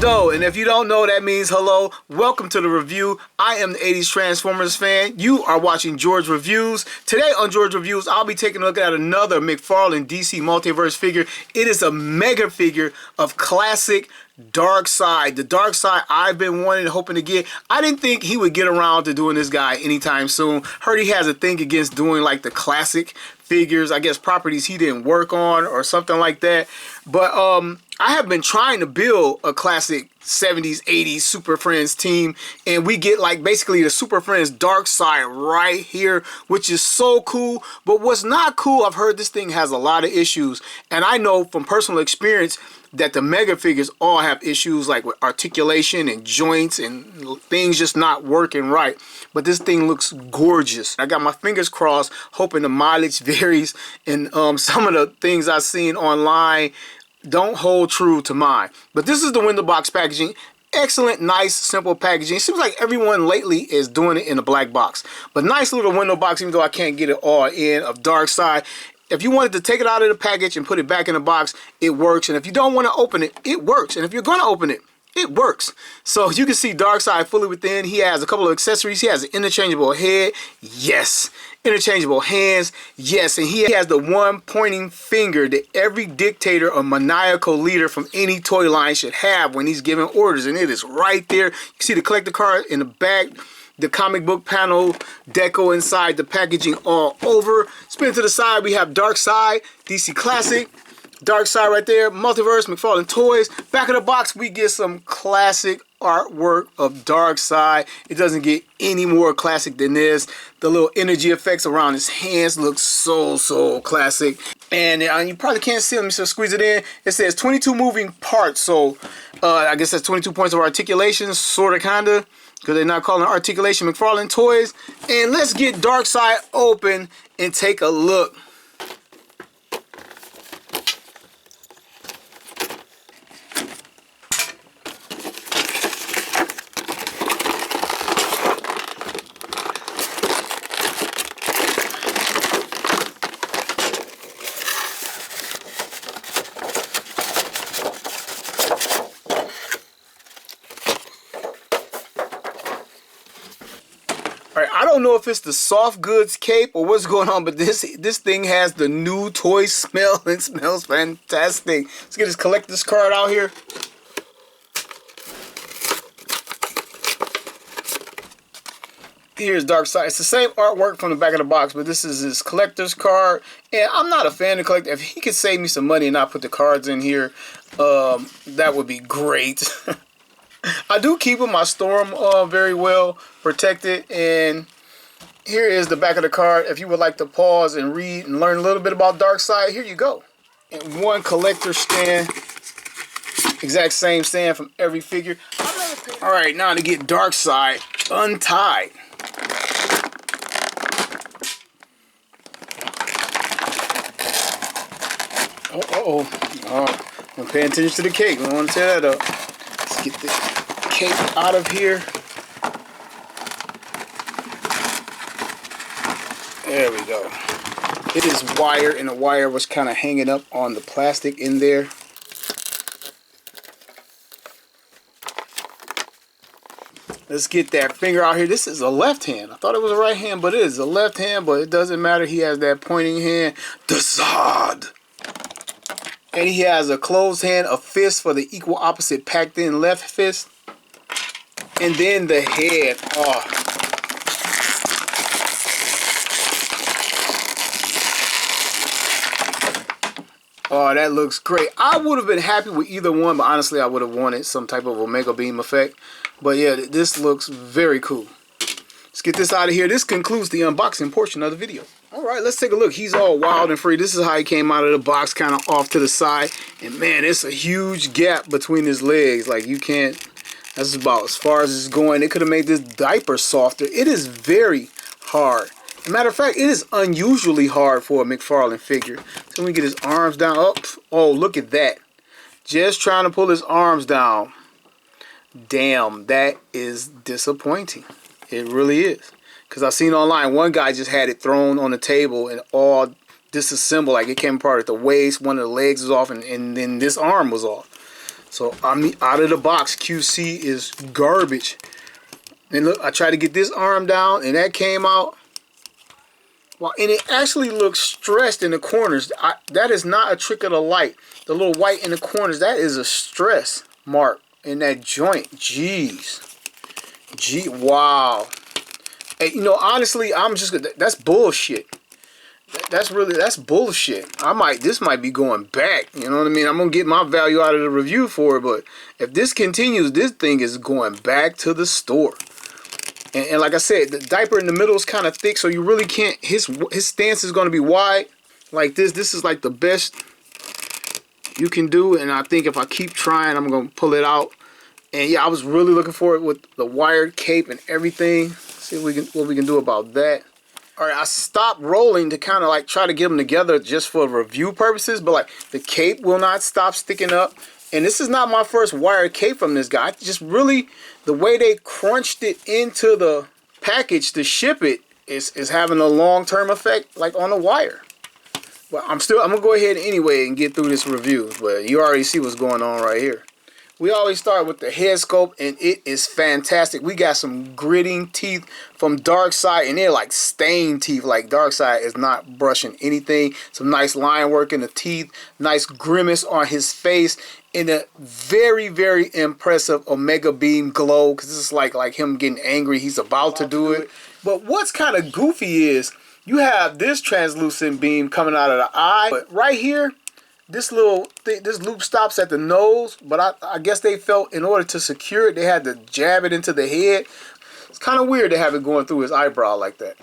Doe, and if you don't know, that means hello. Welcome to the review. I am the 80s Transformers fan. You are watching George Reviews. Today on George Reviews, I'll be taking a look at another McFarlane DC Multiverse figure. It is a mega figure of classic Darkseid. The Darkseid I've been wanting and hoping to get. I didn't think he would get around to doing this guy anytime soon. Heard he has a thing against doing like the classic figures, I guess properties he didn't work on or something like that. But I have been trying to build a classic 70s, 80s Super Friends team, and we get like basically the Super Friends Darkseid right here, which is so cool. But what's not cool, I've heard this thing has a lot of issues, and I know from personal experience that the mega figures all have issues like with articulation and joints and things just not working right. But this thing looks gorgeous. I got my fingers crossed, hoping the mileage varies, and some of the things I've seen online don't hold true to mine. But this is the window box packaging. Excellent, nice, simple packaging. It seems like everyone lately is doing it in a black box. But nice little window box, even though I can't get it all in, of Darkseid. If you wanted to take it out of the package and put it back in the box, it works. And if you don't want to open it, it works. And if you're going to open it, it works. So you can see Darkseid fully within. He has a couple of accessories. He has an interchangeable head. Yes. Interchangeable hands. Yes. And he has the one pointing finger that every dictator or maniacal leader from any toy line should have when he's giving orders. And it is right there. You see the collector card in the back. The comic book panel deco inside the packaging all over. Spin to the side, we have Darkseid, DC Classic. Darkseid right there, Multiverse, McFarlane Toys. Back of the box, we get some classic artwork of Darkseid. It doesn't get any more classic than this. The little energy effects around his hands look so classic. And you probably can't see them, so squeeze it in. It says 22 moving parts, so I guess that's 22 points of articulation, sorta, kinda, because they're not calling it articulation McFarlane Toys. And let's get Darkseid open and take a look. Alright, I don't know if it's the soft goods cape or what's going on, but this thing has the new toy smell and smells fantastic. Let's get this collector's card out here. Here's Darkseid. It's the same artwork from the back of the box, but this is his collector's card. And I'm not a fan of collector. If he could save me some money and not put the cards in here, that would be great. I do keep them. I store them very well protected. And here is the back of the card. If you would like to pause and read and learn a little bit about Darkseid, here you go. And one collector stand. Exact same stand from every figure. Alright, now to get Darkseid untied. Oh, I'm paying attention to the cake. I don't want to tear that up. Let's get the cape out of here. There we go. It is wire, and the wire was kind of hanging up on the plastic in there. Let's get that finger out here. This is a left hand. I thought it was a right hand, but it is a left hand, but it doesn't matter. He has that pointing hand. Darkseid. And he has a closed hand, a fist for the equal opposite packed in left fist. And then the head. Oh, that looks great. I would have been happy with either one, but honestly, I would have wanted some type of Omega Beam effect. But yeah, this looks very cool. Let's get this out of here. This concludes the unboxing portion of the video. Alright, let's take a look. He's all wild and free. This is how he came out of the box, kind of off to the side. And man, it's a huge gap between his legs. Like, you can't, that's about as far as it's going. They could have made this diaper softer. It is very hard. As a matter of fact, it is unusually hard for a McFarlane figure. So we get his arms down. Oh, look at that. Just trying to pull his arms down. Damn, that is disappointing. It really is. Because I've seen online, one guy just had it thrown on the table and all disassembled. Like, it came apart at the waist, one of the legs was off, and then this arm was off. So I mean, out of the box, QC is garbage. And look, I tried to get this arm down, and that came out. Well, and it actually looks stressed in the corners. That is not a trick of the light. The little white in the corners, that is a stress mark in that joint. Jeez. Gee, wow. Hey, you know, honestly, I'm just gonna, that's bullshit. That's bullshit. This might be going back. You know what I mean? I'm gonna get my value out of the review for it, but if this continues, this thing is going back to the store. And like I said, the diaper in the middle is kind of thick, so you really can't. His stance is going to be wide, like this. This is like the best you can do, and I think if I keep trying, I'm going to pull it out. And yeah, I was really looking for it with the wired cape and everything. See what we can do about that. All right, I stopped rolling to kind of like try to get them together just for review purposes, but like the cape will not stop sticking up. And this is not my first wired cape from this guy. Just really, the way they crunched it into the package to ship it is having a long-term effect, like on the wire. But I'm gonna go ahead anyway and get through this review. But you already see what's going on right here. We always start with the head sculpt, and it is fantastic. We got some gritting teeth from Darkseid, and they're like stained teeth. Like Darkseid is not brushing anything. Some nice line work in the teeth, nice grimace on his face, and a very, very impressive Omega Beam glow, because this is like him getting angry. He's about to do it. But what's kind of goofy is you have this translucent beam coming out of the eye, but right here, this little thing, this loop stops at the nose, but I guess they felt in order to secure it, they had to jab it into the head. It's kind of weird to have it going through his eyebrow like that.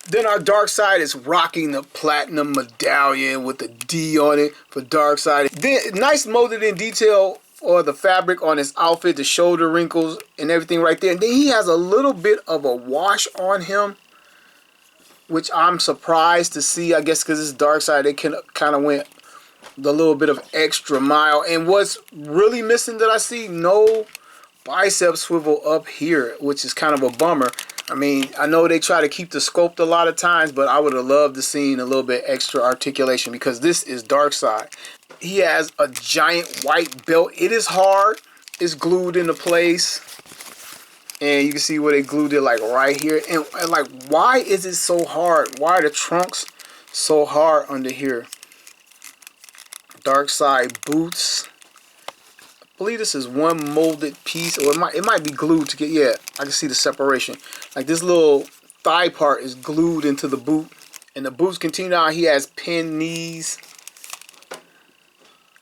Then our Darkseid is rocking the platinum medallion with the D on it for Darkseid. Then nice molded in detail or the fabric on his outfit, the shoulder wrinkles and everything right there. And then he has a little bit of a wash on him, which I'm surprised to see. I guess because it's Darkseid, they kind of went the little bit of extra mile. And what's really missing that I see, no bicep swivel up here, which is kind of a bummer. I mean, I know they try to keep the sculpt a lot of times, but I would have loved to seen a little bit extra articulation because this is Darkseid. He has a giant white belt. It is hard. It's glued into place. And you can see where they glued it like right here. And like, why is it so hard? Why are the trunks so hard under here? Darkseid boots. I believe this is one molded piece, or it might be glued to get. Yeah, I can see the separation. Like this little thigh part is glued into the boot, and the boots continue on. He has pinned knees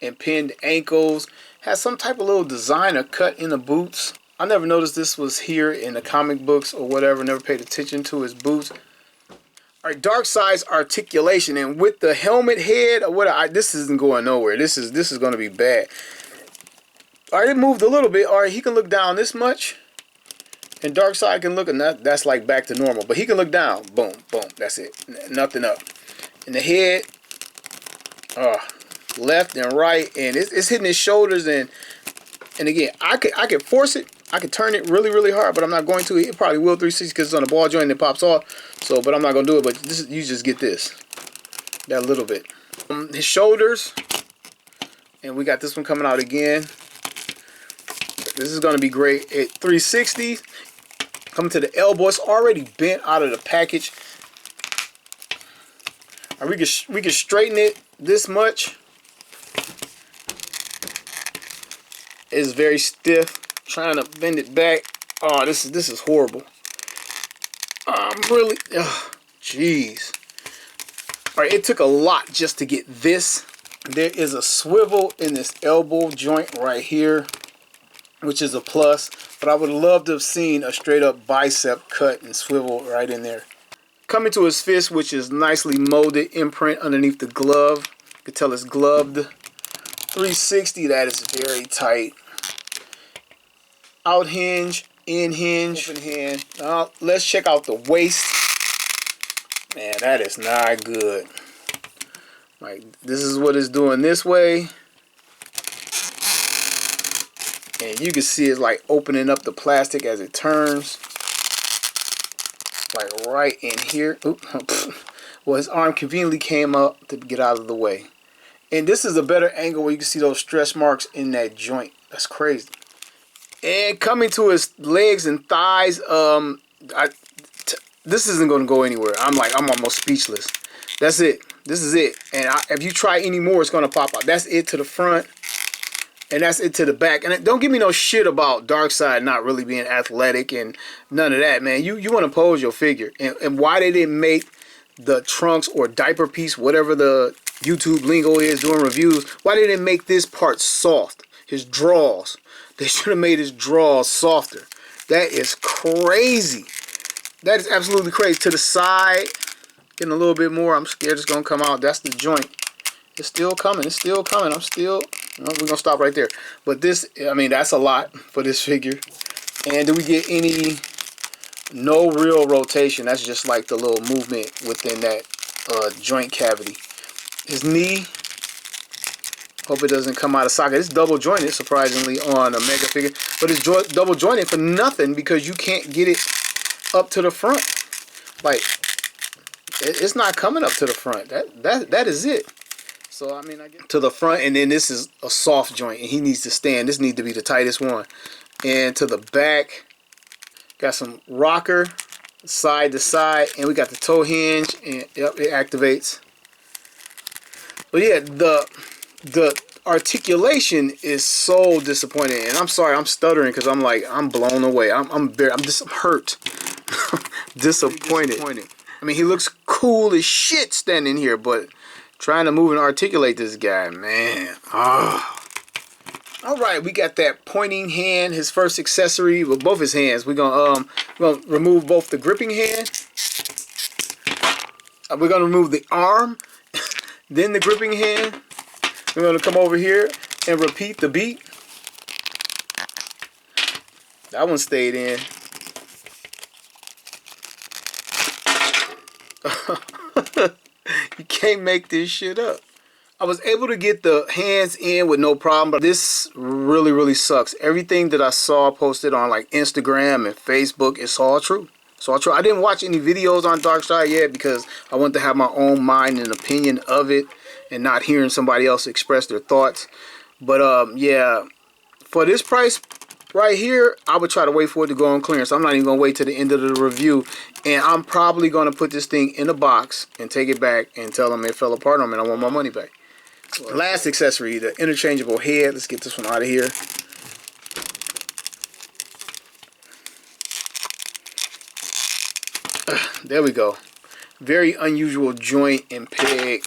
and pinned ankles. Has some type of little designer cut in the boots. I never noticed this was here in the comic books or whatever. Never paid attention to his boots. All right, Darkseid's articulation, and with the helmet head, or what? This isn't going nowhere. This is going to be bad. All right, it moved a little bit. All right, he can look down this much, and Darkseid can look, and that's like back to normal. But he can look down. Boom, boom. That's it. Nothing up. And the head, left and right, and it's hitting his shoulders. And again, I could force it. I could turn it really, really hard, but I'm not going to. It probably will 360 because it's on a ball joint and it pops off. So, but I'm not going to do it. But this, you just get this. That little bit. His shoulders. And we got this one coming out again. This is going to be great. At 360. Coming to the elbow. It's already bent out of the package. Right, we can straighten it this much. It's very stiff. Trying to bend it back. Oh, this is horrible. I'm really, jeez. All right, it took a lot just to get this. There is a swivel in this elbow joint right here, which is a plus. But I would love to have seen a straight up bicep cut and swivel right in there. Coming to his fist, which is nicely molded imprint underneath the glove. You can tell it's gloved. 360, that is very tight. Out hinge, in hinge, open hand. Now let's check out the waist. Man, that is not good. Like, this is what it's doing this way. And you can see it's like opening up the plastic as it turns. Like right in here. Oops. Well, his arm conveniently came up to get out of the way. And this is a better angle where you can see those stretch marks in that joint. That's crazy. And coming to his legs and thighs, this isn't going to go anywhere. I'm almost speechless. That's it. This is it. And if you try any more, it's going to pop out. That's it to the front. And that's it to the back. And don't give me no shit about Darkseid not really being athletic and none of that, man. You want to pose your figure. And why they didn't make the trunks or diaper piece, whatever the YouTube lingo is doing reviews, why they didn't make this part soft? His draws. They should have made his draws softer. That is crazy. That is absolutely crazy. To the side, getting a little bit more. I'm scared it's going to come out. That's the joint. It's still coming. It's still coming. We're going to stop right there. But this, I mean, that's a lot for this figure. And do we get any, no real rotation. That's just like the little movement within that joint cavity. His knee, hope it doesn't come out of socket. It's double jointed, surprisingly, on a Mega figure. But it's double jointed for nothing because you can't get it up to the front. Like, it's not coming up to the front. That is it. So I mean, I get to the front, and then this is a soft joint, and he needs to stand. This needs to be the tightest one. And to the back, got some rocker side to side, and we got the toe hinge, and yep, it activates. But yeah, the articulation is so disappointing, and I'm sorry, I'm stuttering because I'm blown away. I'm just hurt, disappointed. I mean, he looks cool as shit standing here, but trying to move and articulate this guy, man. Oh. All right, we got that pointing hand, his first accessory with both his hands. We're gonna remove both the gripping hand. We're gonna remove the arm, then the gripping hand. We're gonna come over here and repeat the beat. That one stayed in. You can't make this shit up. I was able to get the hands in with no problem, but this really sucks. Everything that I saw posted on like Instagram and Facebook, it's all true. It's all true. I didn't watch any videos on Darkseid yet because I wanted to have my own mind and opinion of it and not hearing somebody else express their thoughts. But yeah, for this price right here, I would try to wait for it to go on clearance. I'm not even going to wait to the end of the review. And I'm probably going to put this thing in a box and take it back and tell them it fell apart on me and I want my money back. Last accessory, the interchangeable head. Let's get this one out of here. There we go. Very unusual joint and peg.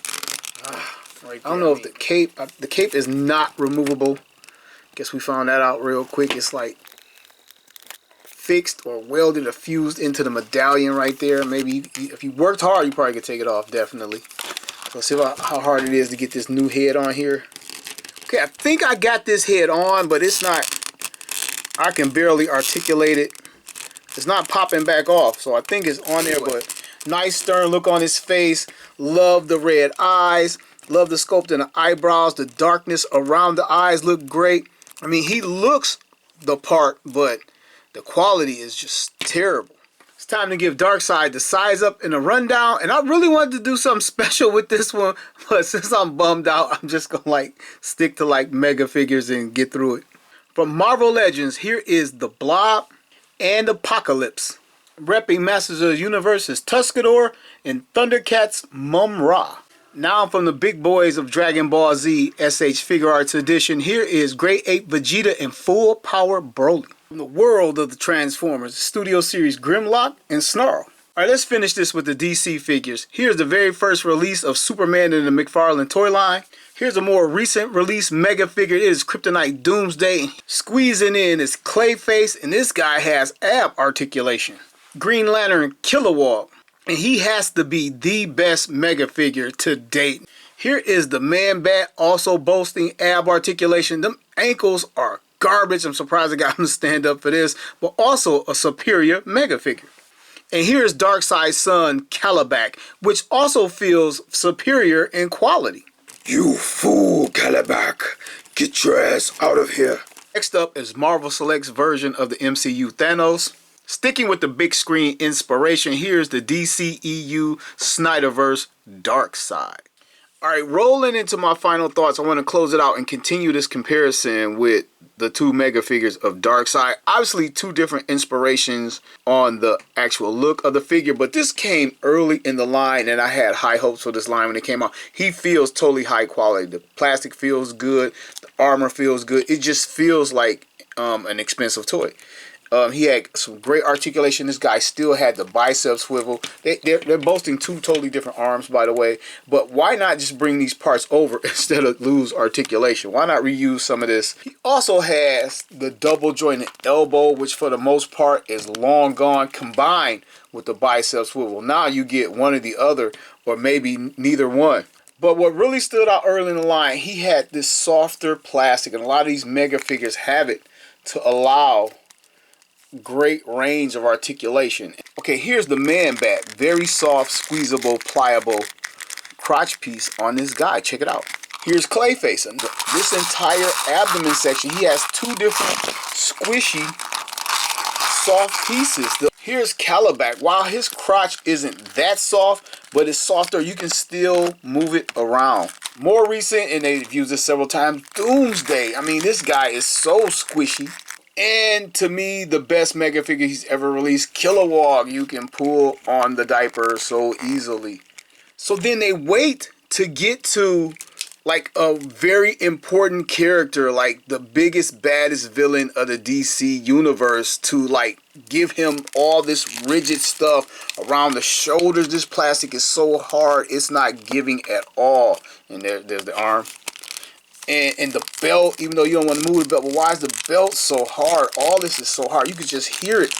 Right there, I don't know if the cape is not removable. Guess we found that out real quick. It's like fixed or welded or fused into the medallion right there. Maybe if you worked hard, you probably could take it off, definitely. So let's see how hard it is to get this new head on here. Okay, I think I got this head on, but it's not, I can barely articulate it. It's not popping back off, so I think it's on there, but nice stern look on his face. Love the red eyes. Love the sculpt in the eyebrows. The darkness around the eyes look great. I mean, he looks the part, but the quality is just terrible. It's time to give Darkseid the size up and a rundown. And I really wanted to do something special with this one, but since I'm bummed out, I'm just gonna like stick to like mega figures and get through it. From Marvel Legends, here is the Blob and Apocalypse. Repping Masters of the Universe's Tuscador and Thundercats Mum-Ra. Now from the big boys of Dragon Ball Z SH Figure Arts Edition, here is Great Ape Vegeta in full power Broly. From the world of the Transformers, Studio Series Grimlock and Snarl. Alright, let's finish this with the DC figures. Here's the very first release of Superman in the McFarlane toy line. Here's a more recent release mega figure. It is Kryptonite Doomsday. Squeezing in is Clayface, and this guy has ab articulation. Green Lantern Kilowog. And he has to be the best mega figure to date. Here is the Man-Bat, also boasting ab articulation. Them ankles are garbage. I'm surprised I got him to stand up for this. But also a superior mega figure. And here's Darkseid's son, Calabac, which also feels superior in quality. You fool, Calabac. Get your ass out of here. Next up is Marvel Select's version of the MCU Thanos. Sticking with the big screen inspiration, here's the DCEU Snyderverse Darkseid. All right, rolling into my final thoughts, I want to close it out and continue this comparison with the two mega figures of Darkseid. Obviously, two different inspirations on the actual look of the figure, but this came early in the line, and I had high hopes for this line when it came out. He feels totally high quality. The plastic feels good. The armor feels good. It just feels like an expensive toy. He had some great articulation. This guy still had the bicep swivel. They're boasting two totally different arms, by the way. But why not just bring these parts over instead of lose articulation? Why not reuse some of this? He also has the double jointed elbow, which for the most part is long gone, combined with the bicep swivel. Now you get one or the other, or maybe neither one. But what really stood out early in the line, he had this softer plastic, and a lot of these mega figures have it to allow great range of articulation. Okay, here's the man bat. Very soft, squeezable, pliable crotch piece on this guy. Check it out. Here's Clayface. And this entire abdomen section, he has two different squishy, soft pieces. Here's Calabac. While his crotch isn't that soft, but it's softer, you can still move it around. More recent, and they've used this several times, Doomsday. I mean, this guy is so squishy. And to me, the best mega figure he's ever released, Kilowog. You can pull on the diaper so easily. So then they wait to get to like a very important character, like the biggest, baddest villain of the DC universe, to like give him all this rigid stuff around the shoulders. This plastic is so hard, it's not giving at all. And there's the arm. And the belt, even though you don't want to move the belt, but why is the belt so hard? All this is so hard. You could just hear it.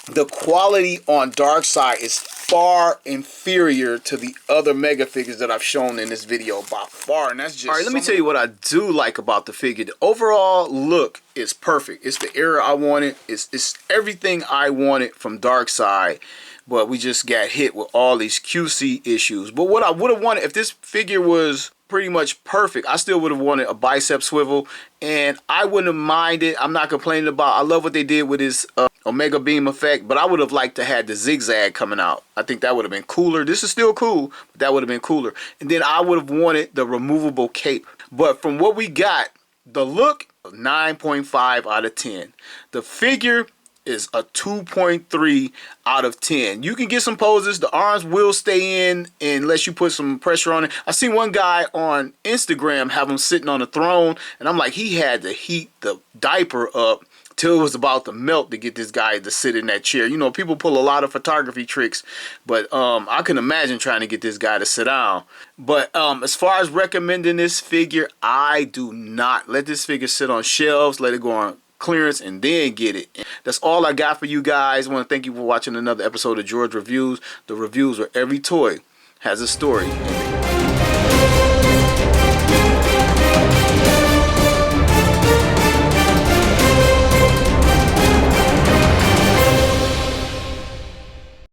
The quality on Darkseid is far inferior to the other mega figures that I've shown in this video, by far. And that's just... All right, let me tell you what I do like about the figure. The overall look is perfect. It's the era I wanted. It's everything I wanted from Darkseid. But we just got hit with all these QC issues. But what I would have wanted, if this figure was pretty much perfect, I still would have wanted a bicep swivel, and I wouldn't have minded. I'm not complaining about. I love what they did with his Omega Beam effect, but I would have liked to have the zigzag coming out. I think that would have been cooler. This is still cool, but that would have been cooler. And then I would have wanted the removable cape. But from what we got, the look, 9.5 out of 10. The figure is a 2.3 out of 10. You can get some poses. The arms will stay in unless you put some pressure on it. I seen one guy on Instagram have him sitting on a throne, and I'm like, he had to heat the diaper up till it was about to melt to get this guy to sit in that chair. You know, people pull a lot of photography tricks, but I can imagine trying to get this guy to sit down. But as far as recommending this figure, I do not. Let this figure sit on shelves. Let it go on clearance and then get it. That's all I got for you guys. I want to thank you for watching another episode of George Reviews. The reviews where every toy has a story.